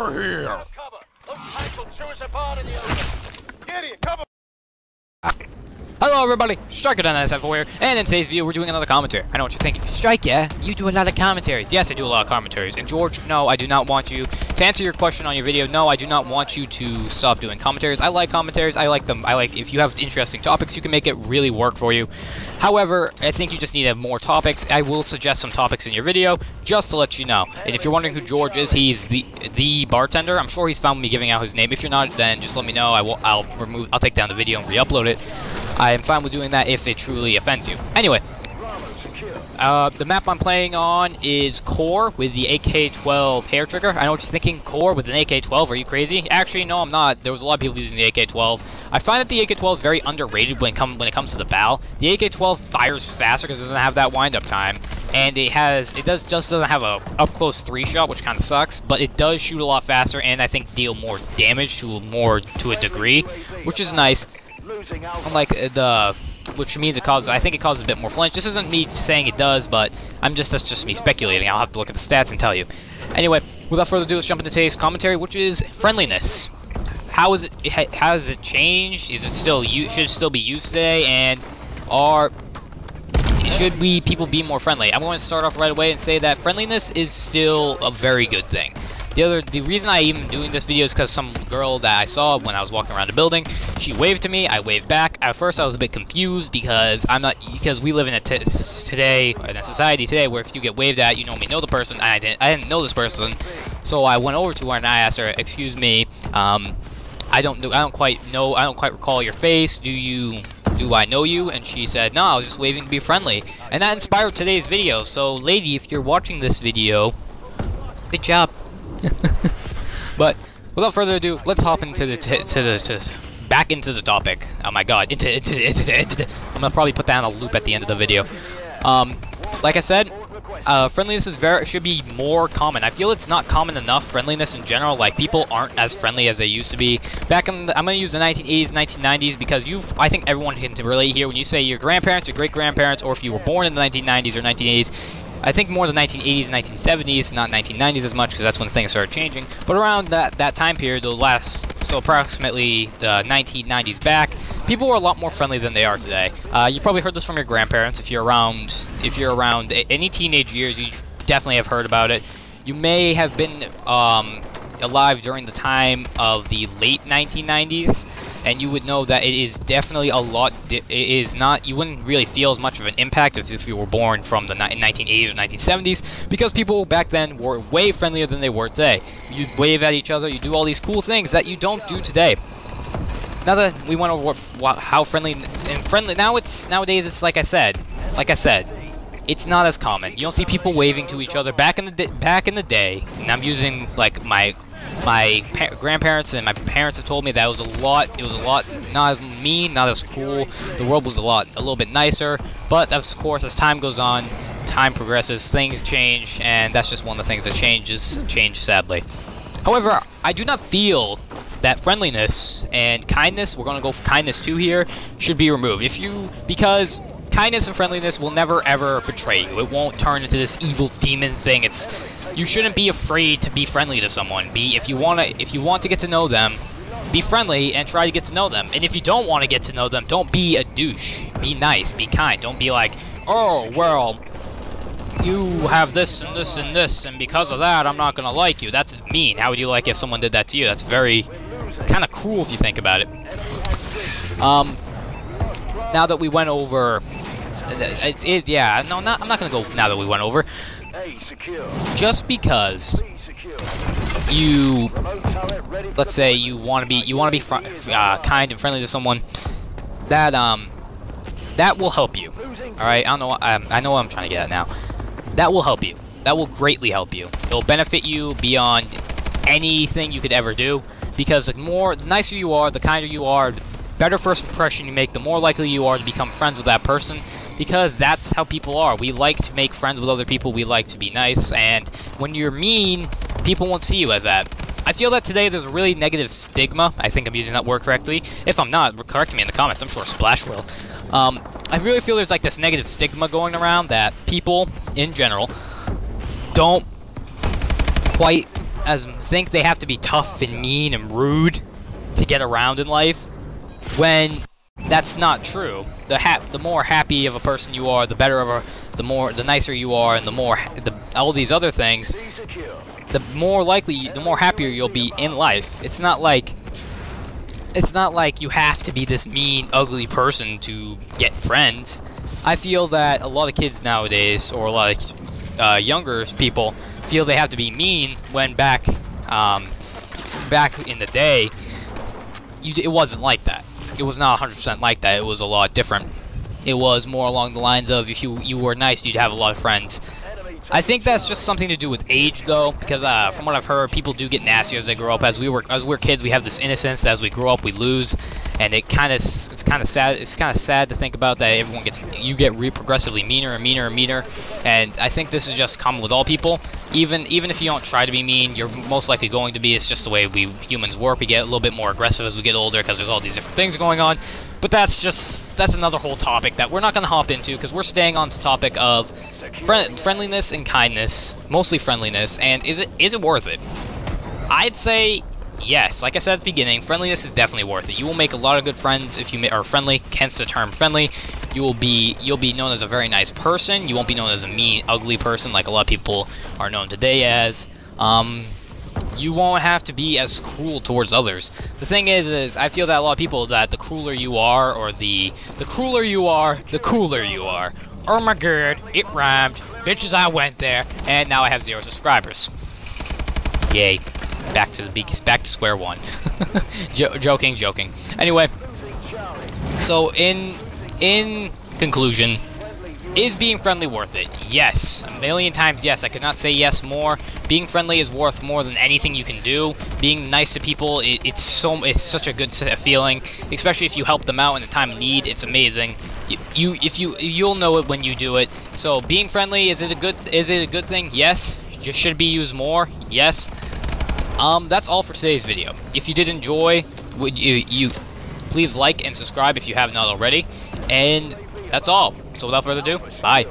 over here! Cover! Those tanks will chew us apart in the open! Get in, cover! Hello everybody, Striker here, and in today's video we're doing another commentary. I know what you're thinking. Strike, yeah? You do a lot of commentaries. Yes, I do a lot of commentaries. And George, no, I do not want you to answer your question on your video. No, I do not want you to stop doing commentaries. I like commentaries. I like them. If you have interesting topics, you can make it really work for you. However, I think you just need to have more topics. I will suggest some topics in your video, just to let you know. And if you're wondering who George is, he's the bartender. I'm sure he's found me giving out his name. If you're not, then just let me know. I'll take down the video and re-upload it. I am fine with doing that if it truly offends you. Anyway, the map I'm playing on is Core with the AK-12 hair trigger. I know what you're thinking, Core with an AK-12, are you crazy? Actually, no, I'm not. There was a lot of people using the AK-12. I find that the AK-12 is very underrated when it comes to the BAL. The AK-12 fires faster because it doesn't have that wind-up time, and it just doesn't have a up-close 3-shot, which kind of sucks, but it does shoot a lot faster and I think deal more damage to a degree, which is nice. Unlike which means I think it causes a bit more flinch. This isn't me saying it does, but that's just me speculating. I'll have to look at the stats and tell you. Anyway, without further ado, let's jump into today's commentary, which is friendliness. How has it changed? Should it still be used today? And should people be more friendly? I'm going to start off right away and say that friendliness is still a very good thing. The reason I even doing this video is because some girl that I saw when I was walking around the building, she waved to me, I waved back. At first I was a bit confused because we live in a society today where if you get waved at, you normally know the person. I didn't know this person, so I went over to her and I asked her, "Excuse me, I don't quite recall your face. Do I know you?" And she said, "No, I was just waving to be friendly." And that inspired today's video. So lady, if you're watching this video, good job. But without further ado, let's hop into back into the topic. Oh my god, I'm gonna probably put that on a loop at the end of the video. Like I said, friendliness should be more common. I feel it's not common enough, friendliness in general. Like, people aren't as friendly as they used to be. I'm gonna use the 1980s, 1990s because I think everyone can relate here. When you say your grandparents, your great-grandparents, or if you were born in the 1990s or 1980s, I think more the 1980s and 1970s, not 1990s as much, because that's when things started changing. But around that time period, so approximately the 1990s back, people were a lot more friendly than they are today. You probably heard this from your grandparents. If you're around any teenage years, you definitely have heard about it. You may have been alive during the time of the late 1990s, and you would know that it is definitely a lot. You wouldn't really feel as much of an impact if you were born from the 1980s or 1970s, because people back then were way friendlier than they were today. You'd wave at each other, you do all these cool things that you don't do today. Now that we went over how friendly nowadays, it's like I said, it's not as common. You don't see people waving to each other back in the day, and I'm using like my grandparents and my parents have told me that it was a lot not as mean, not as cool. The world was a little bit nicer, but of course as time goes on, time progresses, things change, and that's just one of the things that change sadly. However, I do not feel that friendliness and kindness, we're going to go for kindness too here, should be removed. Because kindness and friendliness will never ever betray you. It won't turn into this evil demon thing. You shouldn't be afraid to be friendly to someone. If you want to get to know them, be friendly and try to get to know them. And if you don't want to get to know them, don't be a douche. Be nice, be kind. Don't be like, "Oh, well, you have this and this and this, and because of that, I'm not gonna like you." That's mean. How would you like if someone did that to you? That's very kind of cruel if you think about it. Now that we went over, I'm not gonna go now that we went over. Just because let's say you want to be kind and friendly to someone, that will help you. All right, I know what I'm trying to get at now. That will help you. That will greatly help you. It'll benefit you beyond anything you could ever do, because the nicer you are, the kinder you are, the better first impression you make, the more likely you are to become friends with that person. Because that's how people are. We like to make friends with other people. We like to be nice. And when you're mean, people won't see you as that. I feel that today there's a really negative stigma. I think I'm using that word correctly. If I'm not, correct me in the comments. I'm sure Splash will. I really feel there's like this negative stigma going around that people, in general, don't quite think they have to be tough and mean and rude to get around in life, when that's not true. The more happy of a person you are, the better of the nicer you are, and all these other things, the more happier you'll be in life. It's not like you have to be this mean, ugly person to get friends. I feel that a lot of kids nowadays, or a lot of younger people, feel they have to be mean, when back in the day, it wasn't like that. It was not 100% like that. It was a lot different. It was more along the lines of, if you were nice, you'd have a lot of friends. I think that's just something to do with age, though, because from what I've heard, people do get nastier as they grow up. As we're kids, we have this innocence that as we grow up, we lose, and it's kind of sad. It's kind of sad to think about that you get progressively meaner and meaner and meaner, and I think this is just common with all people. Even if you don't try to be mean, you're most likely going to be. It's just the way we humans work. We get a little bit more aggressive as we get older because there's all these different things going on. But that's another whole topic that we're not going to hop into, because we're staying on the topic of friendliness and kindness, mostly friendliness. And is it worth it? I'd say yes. Like I said at the beginning, friendliness is definitely worth it. You will make a lot of good friends if you are friendly. Hence the term friendly. You'll be known as a very nice person. You won't be known as a mean, ugly person like a lot of people are known today as. You won't have to be as cruel towards others. The thing is I feel that a lot of people, that the crueler you are, or the crueler you are, the cooler you are. Oh my god, it rhymed. Bitches, I went there, and now I have 0 subscribers. Yay. Back to square one. Joking. Anyway, so in conclusion, is being friendly worth it? Yes. A million times yes. I could not say yes more. Being friendly is worth more than anything you can do. Being nice to people, it's such a good feeling, especially if you help them out in a time of need. It's amazing. You'll know it when you do it. So being friendly, is it a good thing? Yes. Should it be used more? Yes. That's all for today's video. If you did enjoy, would you please like and subscribe if you have not already. And that's all. So without further ado, bye.